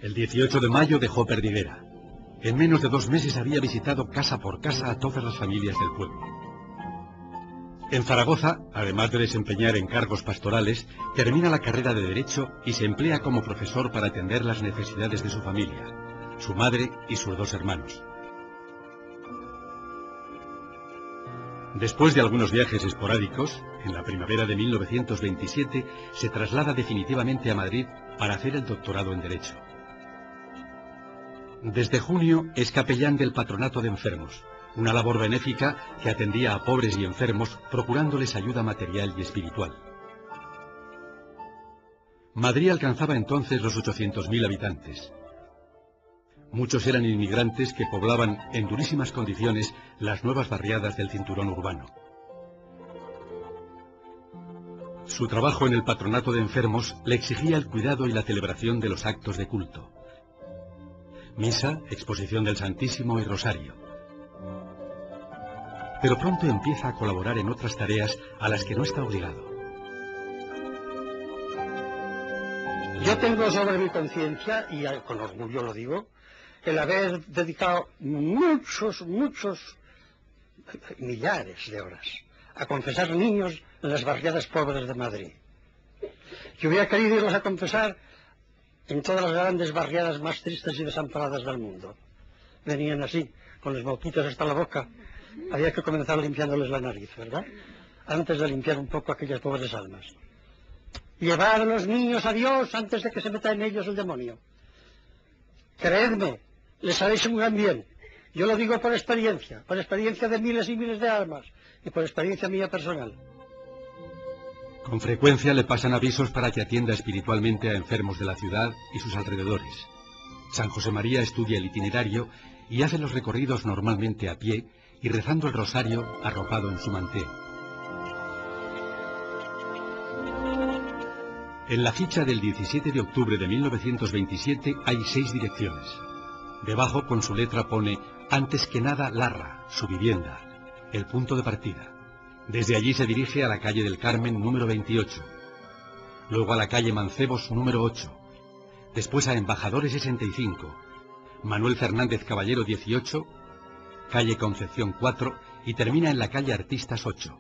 El 18 de mayo dejó Perdiguera. En menos de 2 meses había visitado casa por casa a todas las familias del pueblo. En Zaragoza, además de desempeñar encargos pastorales, termina la carrera de Derecho y se emplea como profesor para atender las necesidades de su familia, su madre y sus 2 hermanos. Después de algunos viajes esporádicos, en la primavera de 1927 se traslada definitivamente a Madrid para hacer el doctorado en Derecho. Desde junio es capellán del Patronato de Enfermos, una labor benéfica que atendía a pobres y enfermos procurándoles ayuda material y espiritual. Madrid alcanzaba entonces los 800.000 habitantes. Muchos eran inmigrantes que poblaban en durísimas condiciones las nuevas barriadas del cinturón urbano. Su trabajo en el Patronato de Enfermos le exigía el cuidado y la celebración de los actos de culto. Misa, exposición del Santísimo y Rosario. Pero pronto empieza a colaborar en otras tareas a las que no está obligado. Yo tengo sobre mi conciencia, y con orgullo lo digo, el haber dedicado muchos, millares de horas a confesar niños en las barriadas pobres de Madrid. Yo hubiera querido irlos a confesar en todas las grandes barriadas más tristes y desamparadas del mundo. Venían así, con los moquitos hasta la boca. Había que comenzar limpiándoles la nariz, ¿verdad? Antes de limpiar un poco aquellas pobres almas. Llevar a los niños a Dios antes de que se meta en ellos el demonio. Creedme, les haréis un gran bien. Yo lo digo por experiencia de miles y miles de almas y por experiencia mía personal. Con frecuencia le pasan avisos para que atienda espiritualmente a enfermos de la ciudad y sus alrededores. San José María estudia el itinerario y hace los recorridos normalmente a pie y rezando el rosario arropado en su mantel. En la ficha del 17 de octubre de 1927 hay 6 direcciones. Debajo con su letra pone, antes que nada, Larra, su vivienda, el punto de partida. Desde allí se dirige a la calle del Carmen número 28, luego a la calle Mancebos número 8, después a Embajadores 65, Manuel Fernández Caballero 18, calle Concepción 4 y termina en la calle Artistas 8.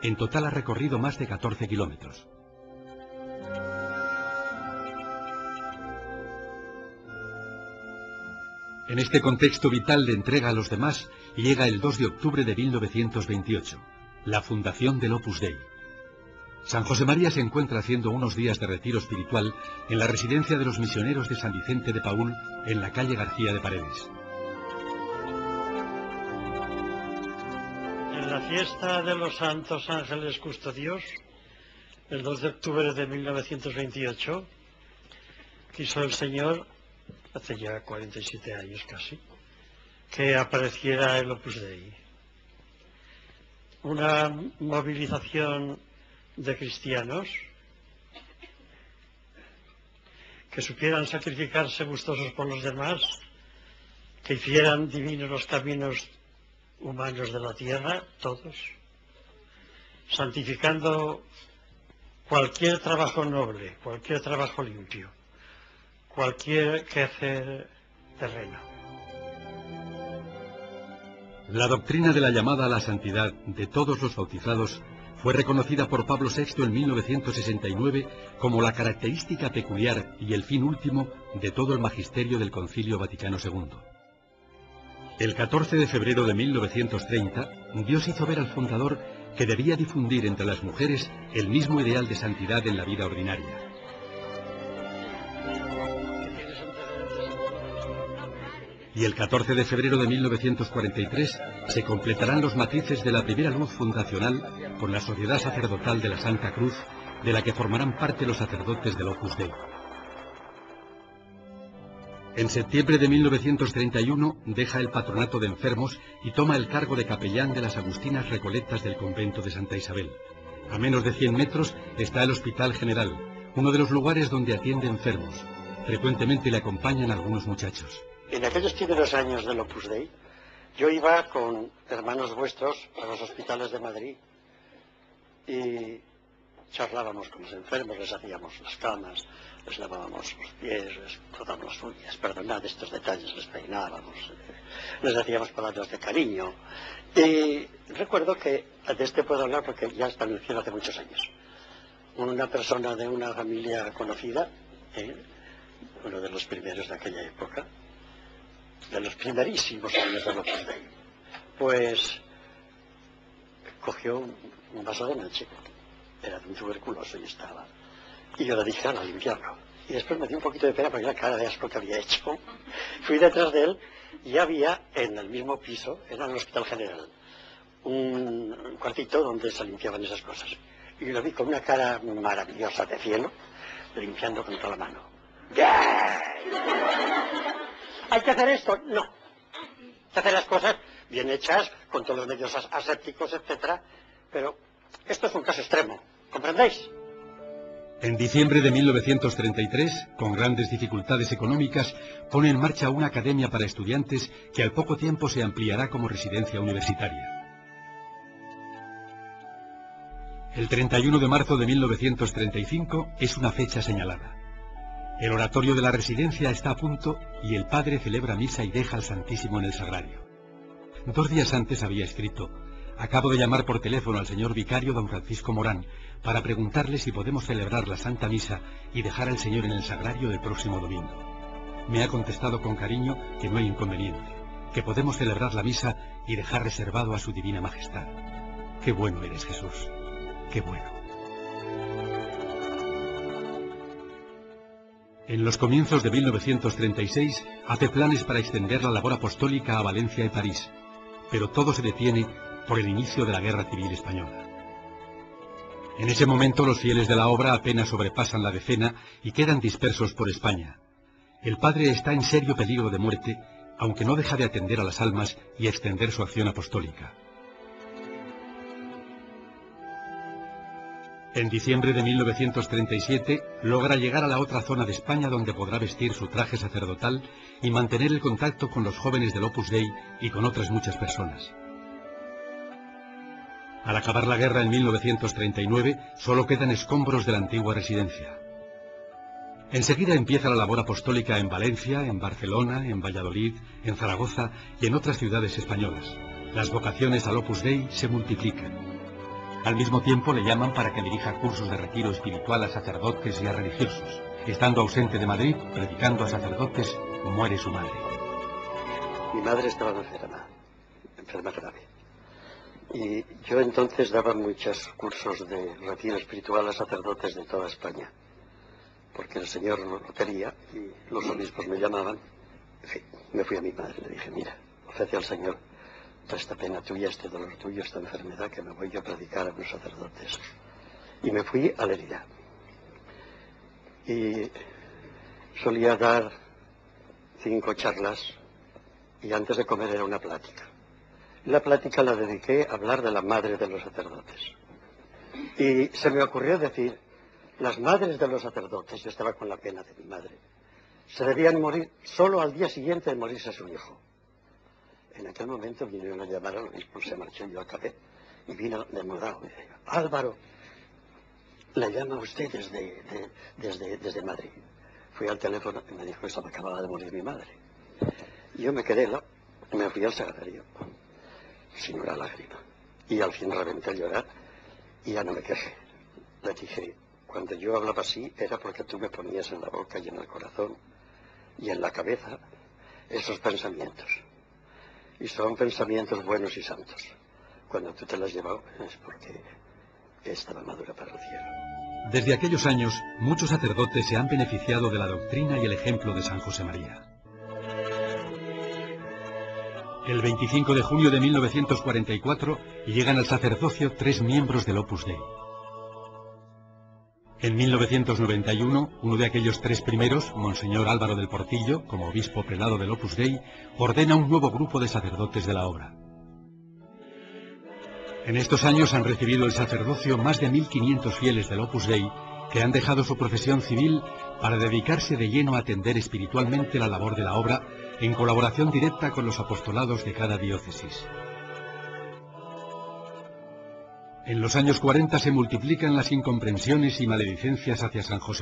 En total ha recorrido más de 14 kilómetros. En este contexto vital de entrega a los demás, llega el 2 de octubre de 1928, la fundación del Opus Dei. San José María se encuentra haciendo unos días de retiro espiritual en la residencia de los misioneros de San Vicente de Paúl, en la calle García de Paredes. En la fiesta de los Santos Ángeles Custodios, el 2 de octubre de 1928, quiso el Señor, hace ya 47 años casi, que apareciera el Opus Dei. Una movilización de cristianos que supieran sacrificarse gustosos por los demás, que hicieran divinos los caminos humanos de la tierra, todos, santificando cualquier trabajo noble, cualquier trabajo limpio, cualquier quehacer terreno. La doctrina de la llamada a la santidad de todos los bautizados fue reconocida por Pablo VI en 1969 como la característica peculiar y el fin último de todo el magisterio del Concilio Vaticano II. El 14 de febrero de 1930, Dios hizo ver al fundador que debía difundir entre las mujeres el mismo ideal de santidad en la vida ordinaria. Y el 14 de febrero de 1943 se completarán los matices de la primera luz fundacional con la Sociedad Sacerdotal de la Santa Cruz, de la que formarán parte los sacerdotes del Opus Dei. En septiembre de 1931 deja el Patronato de Enfermos y toma el cargo de capellán de las Agustinas Recoletas del convento de Santa Isabel. A menos de 100 metros está el Hospital General, uno de los lugares donde atiende enfermos. Frecuentemente le acompañan algunos muchachos. En aquellos primeros años del Opus Dei, yo iba con hermanos vuestros a los hospitales de Madrid y charlábamos con los enfermos, les hacíamos las camas, les lavábamos los pies, les cortábamos las uñas, perdonad estos detalles, les peinábamos, les decíamos palabras de cariño. Y recuerdo que, de este puedo hablar porque ya está en el cielo hace muchos años, una persona de una familia conocida, uno de los primeros de aquella época, de los primerísimos años de Opus Dei, pues cogió un vaso de leche, era de un tuberculoso y estaba, y yo le dije a limpiarlo, y después me dio un poquito de pena porque la cara de asco que había hecho. Fui detrás de él y había en el mismo piso, era en el Hospital General, un cuartito donde se limpiaban esas cosas, y lo vi con una cara maravillosa de cielo, limpiando con toda la mano. ¿Hay que hacer esto? No. Hay que hacer las cosas bien hechas, con todos los medios asépticos, etcétera, pero esto es un caso extremo, ¿comprendéis? En diciembre de 1933, con grandes dificultades económicas, pone en marcha una academia para estudiantes que al poco tiempo se ampliará como residencia universitaria. El 31 de marzo de 1935 es una fecha señalada. El oratorio de la residencia está a punto y el padre celebra misa y deja al Santísimo en el sagrario. 2 días antes había escrito: acabo de llamar por teléfono al señor vicario don Francisco Morán para preguntarle si podemos celebrar la Santa Misa y dejar al Señor en el sagrario el próximo domingo. Me ha contestado con cariño que no hay inconveniente, que podemos celebrar la misa y dejar reservado a su Divina Majestad. Qué bueno eres, Jesús, qué bueno. En los comienzos de 1936 hace planes para extender la labor apostólica a Valencia y París, pero todo se detiene por el inicio de la Guerra Civil Española. En ese momento los fieles de la obra apenas sobrepasan la decena y quedan dispersos por España. El padre está en serio peligro de muerte, aunque no deja de atender a las almas y extender su acción apostólica. En diciembre de 1937 logra llegar a la otra zona de España donde podrá vestir su traje sacerdotal y mantener el contacto con los jóvenes del Opus Dei y con otras muchas personas. Al acabar la guerra en 1939 solo quedan escombros de la antigua residencia. Enseguida empieza la labor apostólica en Valencia, en Barcelona, en Valladolid, en Zaragoza y en otras ciudades españolas. Las vocaciones al Opus Dei se multiplican. Al mismo tiempo le llaman para que dirija cursos de retiro espiritual a sacerdotes y a religiosos. Estando ausente de Madrid, predicando a sacerdotes, muere su madre. Mi madre estaba enferma grave. Y yo entonces daba muchos cursos de retiro espiritual a sacerdotes de toda España, porque el Señor lo quería y los obispos me llamaban. En fin, me fui a mi madre y le dije: mira, ofrece al Señor toda esta pena tuya, este dolor tuyo, esta enfermedad, que me voy yo a predicar a unos sacerdotes. Y me fui a Lerida. Y solía dar 5 charlas y antes de comer era una plática. La plática la dediqué a hablar de la madre de los sacerdotes. Y se me ocurrió decir: las madres de los sacerdotes, yo estaba con la pena de mi madre, se debían morir solo al día siguiente de morirse su hijo. En aquel momento vinieron a llamar al obispo, se marchó, yo acabé, y vino demudado. Álvaro, le llama a usted desde Madrid. Fui al teléfono y me dijo: eso, me acababa de morir mi madre. Y yo me quedé, me fui al sagrario, sin una lágrima. Y al fin reventé a llorar y ya no me quejé. Le dije: cuando yo hablaba así era porque tú me ponías en la boca y en el corazón y en la cabeza esos pensamientos. Y son pensamientos buenos y santos. Cuando tú te los has llevado es porque estaba madura para el cielo. Desde aquellos años, muchos sacerdotes se han beneficiado de la doctrina y el ejemplo de San José María. El 25 de junio de 1944 llegan al sacerdocio 3 miembros del Opus Dei. En 1991, uno de aquellos 3 primeros, Monseñor Álvaro del Portillo, como obispo prelado del Opus Dei, ordena un nuevo grupo de sacerdotes de la obra. En estos años han recibido el sacerdocio más de 1.500 fieles del Opus Dei que han dejado su profesión civil para dedicarse de lleno a atender espiritualmente la labor de la obra en colaboración directa con los apostolados de cada diócesis. En los años 40 se multiplican las incomprensiones y maledicencias hacia San José